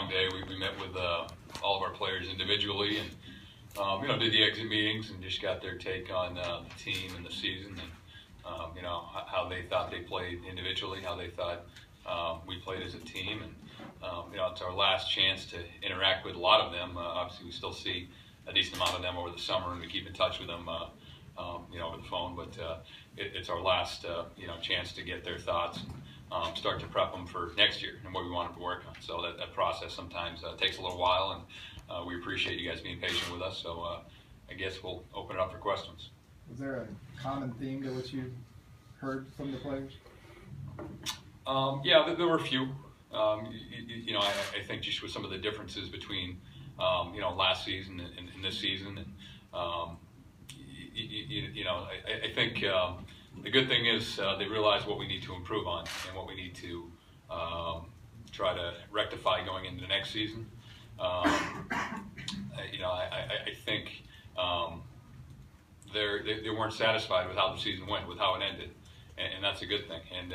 long day. We met with all of our players individually, and did the exit meetings and just got their take on the team and the season, and how they thought they played individually, how they thought we played as a team, and it's our last chance to interact with a lot of them. Obviously, we still see a decent amount of them over the summer, and we keep in touch with them, over the phone. But it's our last, chance to get their thoughts and start to prep them for next year and what we want them to work on. So that process sometimes takes a little while, and we appreciate you guys being patient with us. So I guess we'll open it up for questions. Was there a common theme to what you heard from the players? Yeah, there were a few. I think just with some of the differences between, last season and this season, and I think the good thing is they realize what we need to improve on and what we need to try to rectify going into the next season. I think they weren't satisfied with how the season went, with how it ended, and that's a good thing. And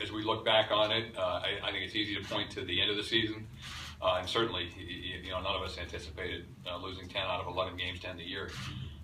as we look back on it, I think it's easy to point to the end of the season, and certainly, none of us anticipated losing 10 out of 11 games to end the year.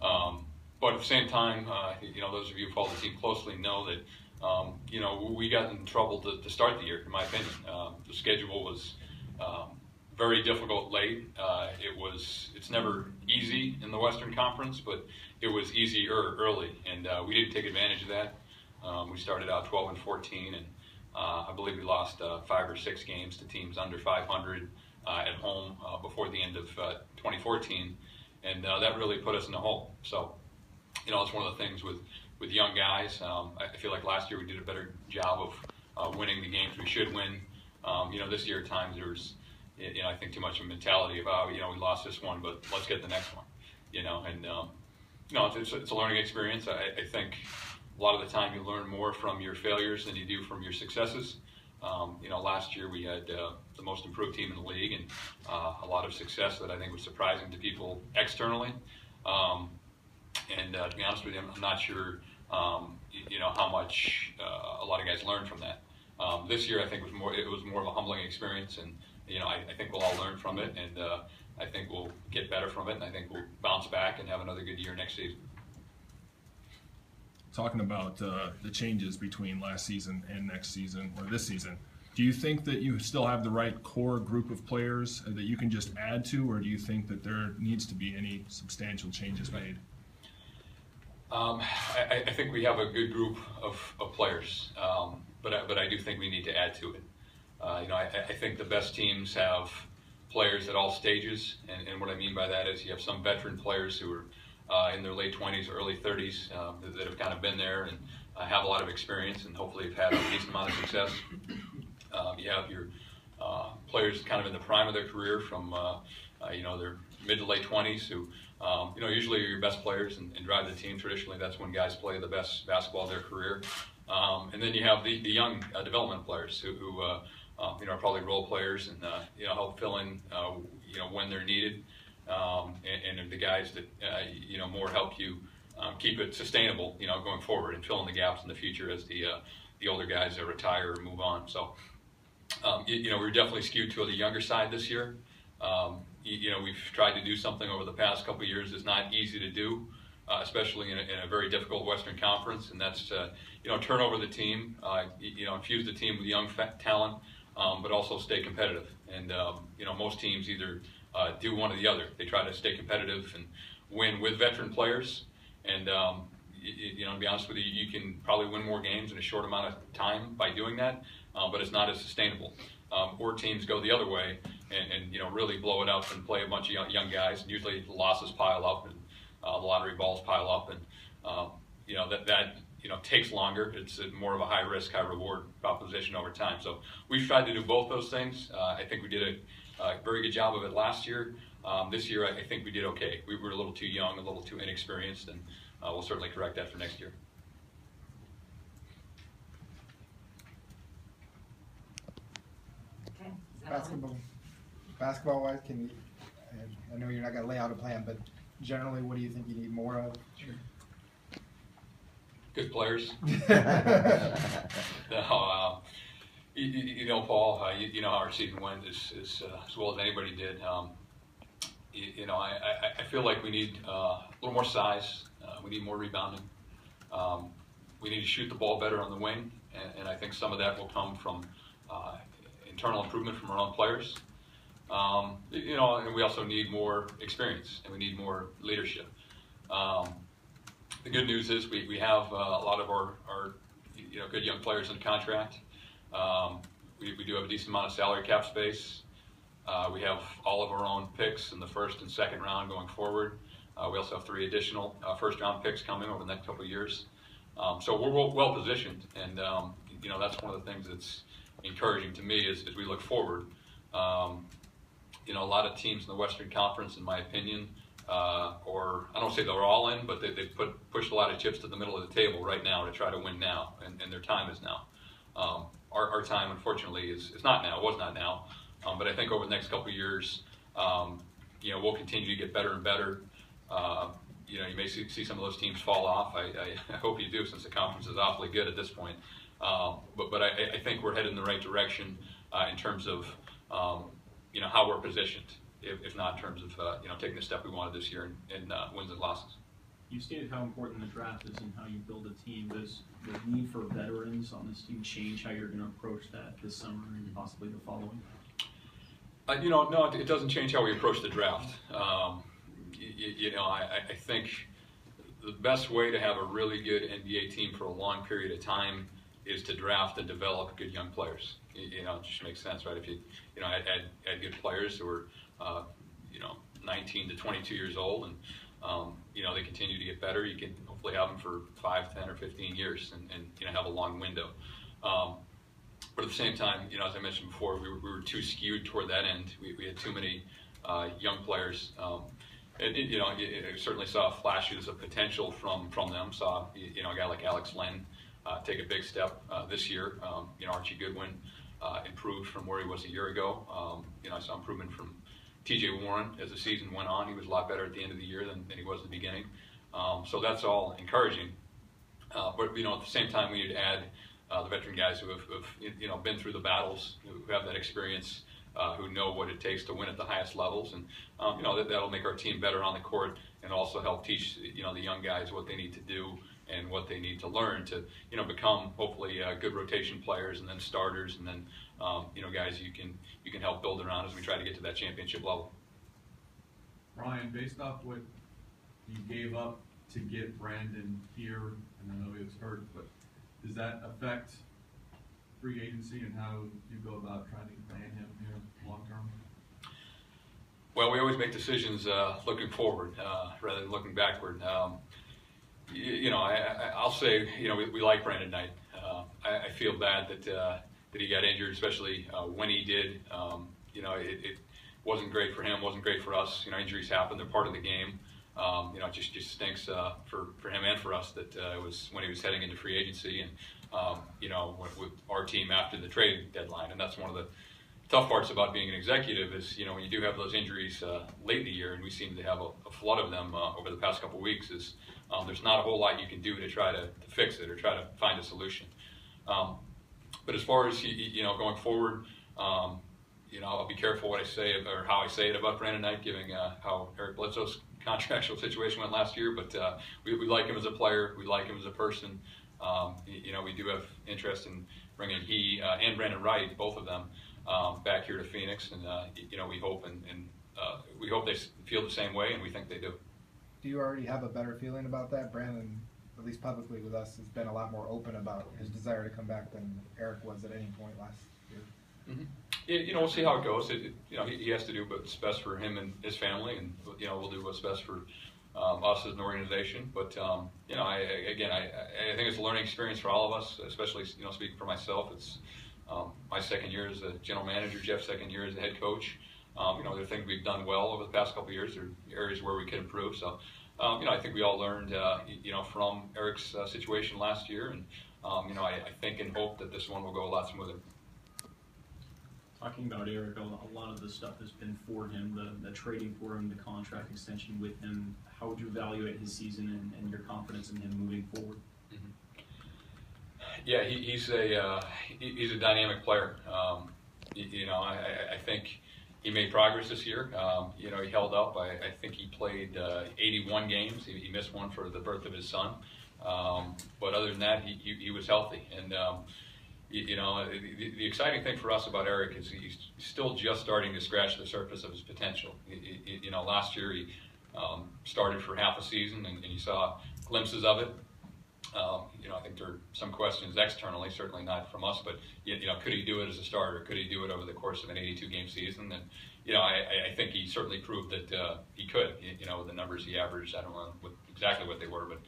But at the same time, those of you who follow the team closely know that, we got in trouble to start the year, in my opinion. The schedule was very difficult late. It's never easy in the Western Conference, but it was easier early, and we didn't take advantage of that. We started out 12-14, and I believe we lost 5 or 6 games to teams under 500 at home before the end of 2014, and that really put us in the hole. So, it's one of the things with young guys. I feel like last year we did a better job of winning the games we should win. This year at times there was, I think too much of a mentality about, we lost this one, but let's get the next one. It's a learning experience. I think a lot of the time you learn more from your failures than you do from your successes. Last year we had the most improved team in the league, and a lot of success that I think was surprising to people externally. To be honest with you, I'm not sure, how much a lot of guys learned from that. This year I think it was more of a humbling experience, and I think we'll all learn from it, and I think we'll get better from it, and I think we'll bounce back and have another good year next season. Talking about the changes between last season and next season, or this season, do you think that you still have the right core group of players that you can just add to, or do you think that there needs to be any substantial changes made? I think we have a good group of players, but I do think we need to add to it. I think the best teams have players at all stages, and what I mean by that is you have some veteran players who are in their late 20s, early 30s that have kind of been there and have a lot of experience and hopefully have had a decent amount of success. You have your players kind of in the prime of their career from their mid to late 20s who usually are your best players and drive the team. Traditionally, that's when guys play the best basketball of their career. And then you have the young development players who are probably role players and help fill in when they're needed. And the guys that more help you keep it sustainable, going forward and fill in the gaps in the future as the older guys retire or move on. So we're definitely skewed to the younger side this year. We've tried to do something over the past couple of years that's not easy to do, especially in a very difficult Western Conference, and that's to turn over the team, infuse the team with young talent, but also stay competitive. And most teams either do one or the other. They try to stay competitive and win with veteran players. And to be honest with you, you can probably win more games in a short amount of time by doing that, but it's not as sustainable. Or teams go the other way and really blow it up and play a bunch of young guys. And usually the losses pile up and the lottery balls pile up, and that takes longer. It's more of a high risk, high reward proposition over time. So we've tried to do both those things. I think we did a very good job of it last year. This year, I think we did okay. We were a little too young, a little too inexperienced, and we'll certainly correct that for next year. Okay. Basketball-wise, I know you're not going to lay out a plan, but generally, what do you think you need more of? Sure. Good players. Paul, you know how our season went as well as anybody did. I feel like we need a little more size. We need more rebounding. We need to shoot the ball better on the wing, and I think some of that will come from internal improvement from our own players. And we also need more experience, and we need more leadership. The good news is we have a lot of our good young players in contract. We do have a decent amount of salary cap space. We have all of our own picks in the first and second round going forward. We also have 3 additional first-round picks coming over the next couple of years. So we're well positioned, and that's one of the things that's encouraging to me as we look forward. A lot of teams in the Western Conference, in my opinion, or I don't say they're all in, but they've pushed a lot of chips to the middle of the table right now to try to win now, and their time is now. Our time, unfortunately, is not now. It was not now. But I think over the next couple of years, we'll continue to get better and better. You may see some of those teams fall off. I hope you do, since the conference is awfully good at this point. But I think we're headed in the right direction in terms of how we're positioned, if not in terms of taking the step we wanted this year in wins and losses. You stated how important the draft is and how you build a team. Does the need for veterans on this team change how you're going to approach that this summer and possibly the following? No, it doesn't change how we approach the draft. I think the best way to have a really good NBA team for a long period of time is to draft and develop good young players. It just makes sense, right? If you add good players who are 19 to 22 years old, and they continue to get better, you can hopefully have them for 5, 10, or 15 years, and have a long window. But at the same time, as I mentioned before, we were too skewed toward that end. We had too many young players. I certainly saw flashes of potential from them. Saw a guy like Alex Len take a big step this year. Archie Goodwin improved from where he was a year ago. I saw improvement from T.J. Warren as the season went on. He was a lot better at the end of the year than he was at the beginning. So that's all encouraging. But at the same time, we need to add the veteran guys who have been through the battles, who have that experience, who know what it takes to win at the highest levels, and that'll make our team better on the court, and also help teach the young guys what they need to do and what they need to learn to become hopefully good rotation players, and then starters, and then guys you can help build around as we try to get to that championship level. Ryan, based off what you gave up to get Brandon here, and I know he was hurt, but does that affect free agency and how you go about trying to land him here long term? Well, we always make decisions looking forward rather than looking backward. I'll say, we like Brandon Knight. I feel bad that he got injured, especially when he did. It wasn't great for him, wasn't great for us. Injuries happen; they're part of the game. It just stinks for him and for us that it was when he was heading into free agency, and with our team after the trade deadline. And that's one of the tough parts about being an executive is when you do have those injuries late in the year, and we seem to have a flood of them over the past couple of weeks. Is there's not a whole lot you can do to try to fix it or try to find a solution. But as far as going forward, I'll be careful what I say or how I say it about Brandon Knight, given how Eric Bledsoe's contractual situation went last year. But we like him as a player. We like him as a person. We do have interest in bringing he and Brandon Wright, both of them, back here to Phoenix, and we hope we hope they feel the same way, and we think they do. Do you already have a better feeling about that? Brandon, at least publicly with us, has been a lot more open about his desire to come back than Eric was at any point last year. Mm-hmm. We'll see how it goes. He has to do what's best for him and his family, and we'll do what's best for us as an organization. But I think it's a learning experience for all of us, especially speaking for myself. It's my second year as a general manager, Jeff's second year as a head coach. There are things we've done well over the past couple of years. There are areas where we can improve. So, I think we all learned, from Eric's situation last year, and I think and hope that this one will go a lot smoother. Talking about Eric, a lot of the stuff has been for him, the trading for him, the contract extension with him. How would you evaluate his season and your confidence in him moving forward? Yeah, he's a dynamic player. I think he made progress this year. He held up. I think he played 81 games. He missed one for the birth of his son. But other than that, he was healthy. And the exciting thing for us about Eric is he's still just starting to scratch the surface of his potential. Last year he started for half a season, and you saw glimpses of it. I think there are some questions externally, certainly not from us, but could he do it as a starter? Could he do it over the course of an 82-game season? And I think he certainly proved that he could. With the numbers he averaged, I don't know exactly what they were, but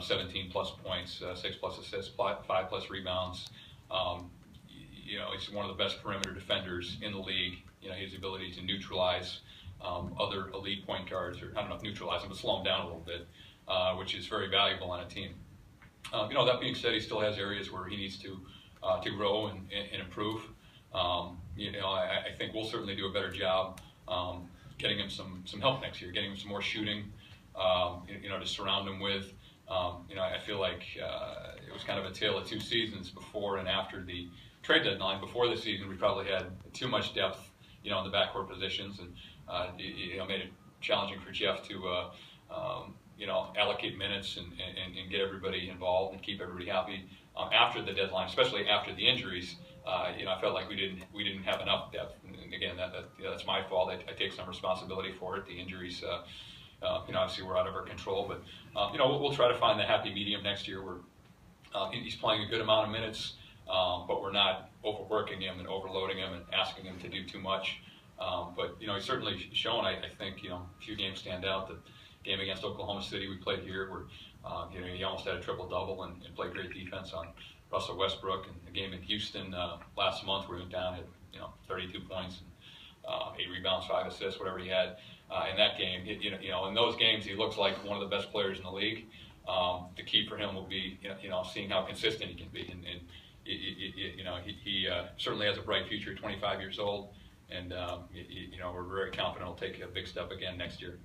17 plus points, 6 plus assists, 5 plus rebounds. He's one of the best perimeter defenders in the league. He has the ability to neutralize other elite point guards, or I don't know if neutralize them, but slow them down a little bit, which is very valuable on a team. That being said, he still has areas where he needs to grow and improve. I think we'll certainly do a better job getting him some help next year, getting him some more shooting, to surround him with. I feel like it was kind of a tale of two seasons before and after the trade deadline. Before the season, we probably had too much depth, in the backcourt positions, and made it challenging for Jeff to allocate minutes and get everybody involved and keep everybody happy after the deadline, especially after the injuries. I felt like we didn't have enough depth, and again, that's my fault. I take some responsibility for it. The injuries, obviously, were out of our control, but we'll try to find the happy medium next year where he's playing a good amount of minutes, but we're not overworking him and overloading him and asking him to do too much. But he's certainly shown. I think a few games stand out. The game against Oklahoma City we played here, where he almost had a triple-double and played great defense on Russell Westbrook. And the game in Houston last month, where he went down at 32 points, and 8 rebounds, 5 assists, whatever he had in that game. In those games, he looks like one of the best players in the league. The key for him will be seeing how consistent he can be, and he certainly has a bright future. 25 years old, and we're very confident he'll take a big step again next year.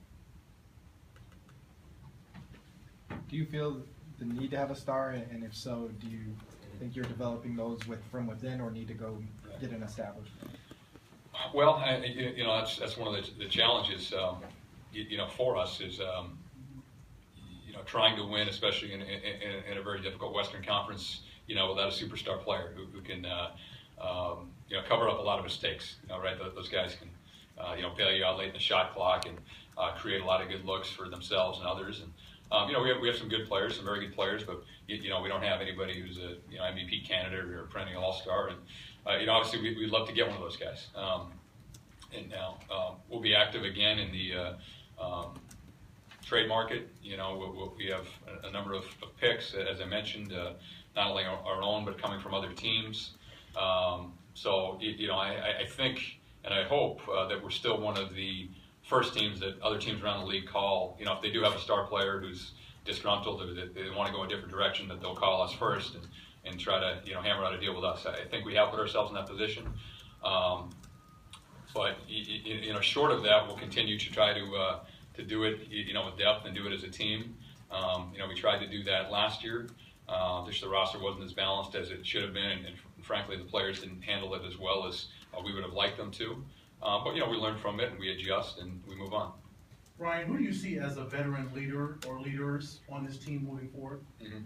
Do you feel the need to have a star, and if so, do you think you're developing those from within, or need to go get an established? Well, that's one of the challenges, for us is, trying to win, especially in a very difficult Western Conference, without a superstar player who can, cover up a lot of mistakes. Right? Those guys can, bail you out late in the shot clock and create a lot of good looks for themselves and others. And we have some good players, some very good players, but we don't have anybody who's a MVP candidate or a perennial All-Star. And obviously we'd love to get one of those guys. And now we'll be active again in the trade market. We have a number of picks, as I mentioned, not only our own but coming from other teams. So I think and I hope that we're still one of the first teams that other teams around the league call. If they do have a star player who's disgruntled or they want to go a different direction, that they'll call us first and try to hammer out a deal with us. I think we have put ourselves in that position. But short of that, we'll continue to try to do it with depth and do it as a team. We tried to do that last year. Just the roster wasn't as balanced as it should have been, and frankly, the players didn't handle it as well as we would have liked them to. But we learn from it and we adjust and we move on. Ryan, who do you see as a veteran leader or leaders on this team moving forward? Good